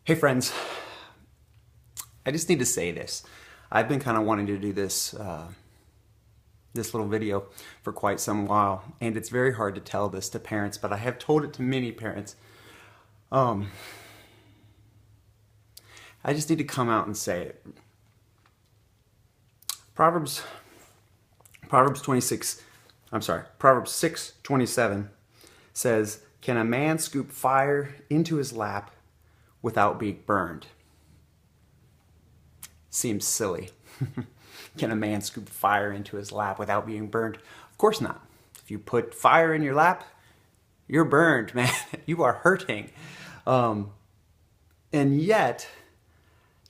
Hey friends, I just need to say this. I've been kind of wanting to do this little video for quite some while, and it's very hard to tell this to parents, but I have told it to many parents. I just need to come out and say it. Proverbs 6:27 says, "Can a man scoop fire into his lap without being burned?" Seems silly. Can a man scoop fire into his lap without being burned? Of course not. If you put fire in your lap, you're burned, man. You are hurting. And yet,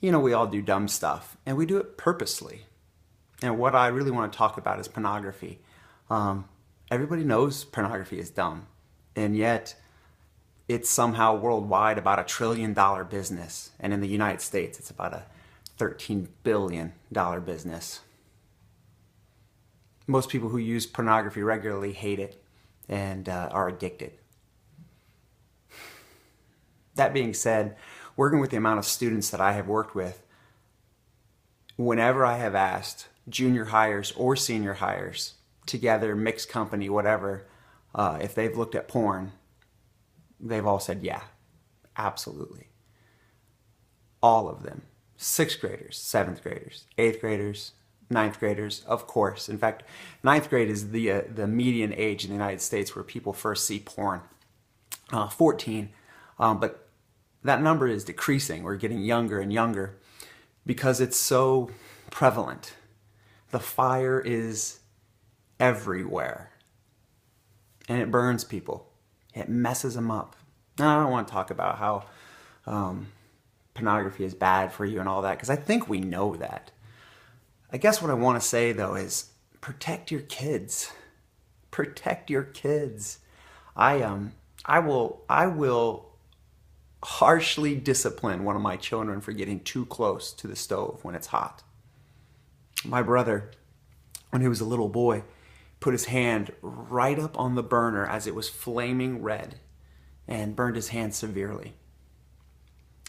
we all do dumb stuff, and we do it purposely. And what I really want to talk about is pornography. Everybody knows pornography is dumb, and yet it's somehow worldwide about $1 trillion business. And in the United States, it's about a $13 billion business. Most people who use pornography regularly hate it and are addicted. That being said, working with the amount of students that I have worked with, whenever I have asked junior hires or senior hires, together, mixed company, whatever, if they've looked at porn, they've all said, yeah, absolutely. All of them. 6th graders, 7th graders, 8th graders, 9th graders, of course. In fact, 9th grade is the median age in the United States where people first see porn. 14, but that number is decreasing. We're getting younger and younger because it's so prevalent. The fire is everywhere, and it burns people. It messes them up. Now, I don't want to talk about how pornography is bad for you and all that, because I think we know that. I guess what I want to say, though, is protect your kids. Protect your kids. I will harshly discipline one of my children for getting too close to the stove when it's hot. My brother, when he was a little boy, put his hand right up on the burner as it was flaming red and burned his hand severely.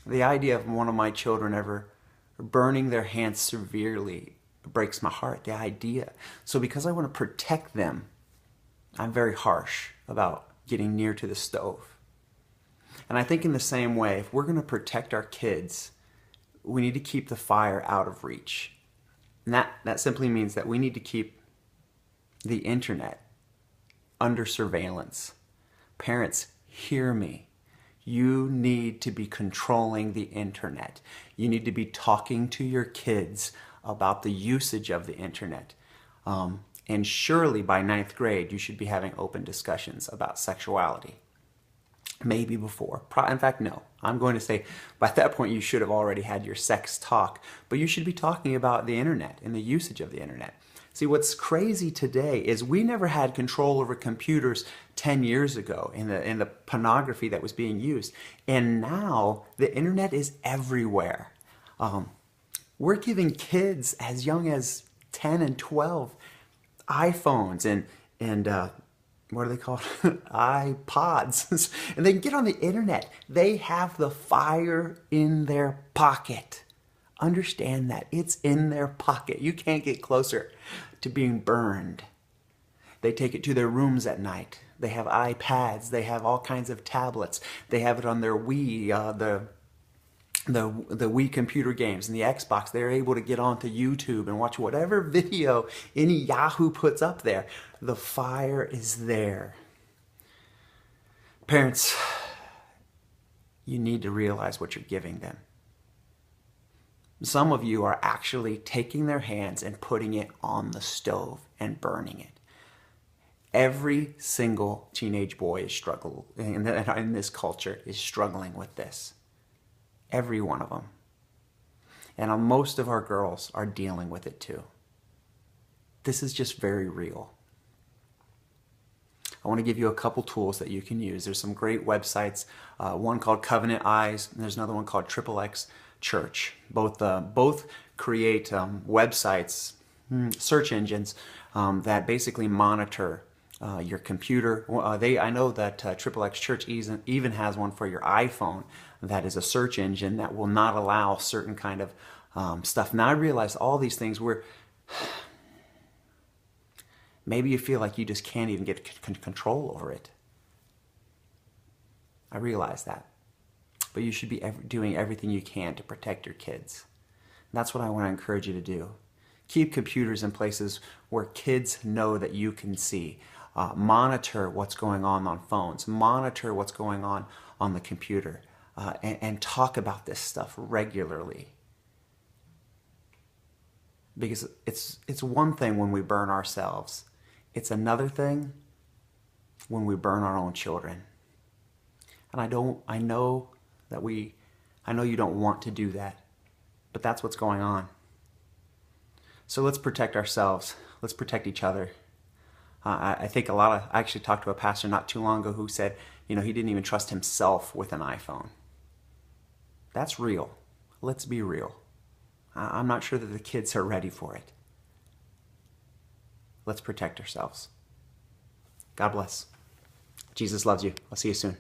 The idea of one of my children ever burning their hands severely breaks my heart, the idea. So because I want to protect them, I'm very harsh about getting near to the stove. And I think in the same way, if we're going to protect our kids, we need to keep the fire out of reach. And that simply means that we need to keep the internet under surveillance. Parents, hear me. You need to be controlling the internet. You need to be talking to your kids about the usage of the internet. And surely by 9th grade, you should be having open discussions about sexuality. Maybe before. In fact, no. I'm going to say by that point you should have already had your sex talk, but you should be talking about the internet and the usage of the internet. See, what's crazy today is we never had control over computers 10 years ago in the pornography that was being used. And now the internet is everywhere. We're giving kids as young as 10 and 12 iPhones and what are they called? iPods. And they can get on the internet. They have the fire in their pocket. Understand that. It's in their pocket. You can't get closer to being burned. They take it to their rooms at night. They have iPads. They have all kinds of tablets. They have it on their Wii, the Wii computer games and the Xbox. They're able to get onto YouTube and watch whatever video any Yahoo puts up there. The fire is there. Parents, you need to realize what you're giving them. Some of you are actually taking their hands and putting it on the stove and burning it. Every single teenage boy is struggling in this culture is struggling with this. Every one of them. And most of our girls are dealing with it too. This is just very real. I want to give you a couple tools that you can use. There's some great websites, one called Covenant Eyes, and there's another one called XXX Church. Both create websites, search engines that basically monitor your computer. I know that Triple X Church even has one for your iPhone that is a search engine that will not allow certain kind of stuff. Now I realize all these things where maybe you feel like you just can't even get control over it. I realize that. But you should be doing everything you can to protect your kids. And that's what I want to encourage you to do. Keep computers in places where kids know that you can see. Monitor what's going on phones. Monitor what's going on the computer. And talk about this stuff regularly. Because it's one thing when we burn ourselves. It's another thing when we burn our own children. And I know you don't want to do that, but that's what's going on. So let's protect ourselves. Let's protect each other. I think I actually talked to a pastor not too long ago who said, he didn't even trust himself with an iPhone. That's real. Let's be real. I'm not sure that the kids are ready for it. Let's protect ourselves. God bless. Jesus loves you. I'll see you soon.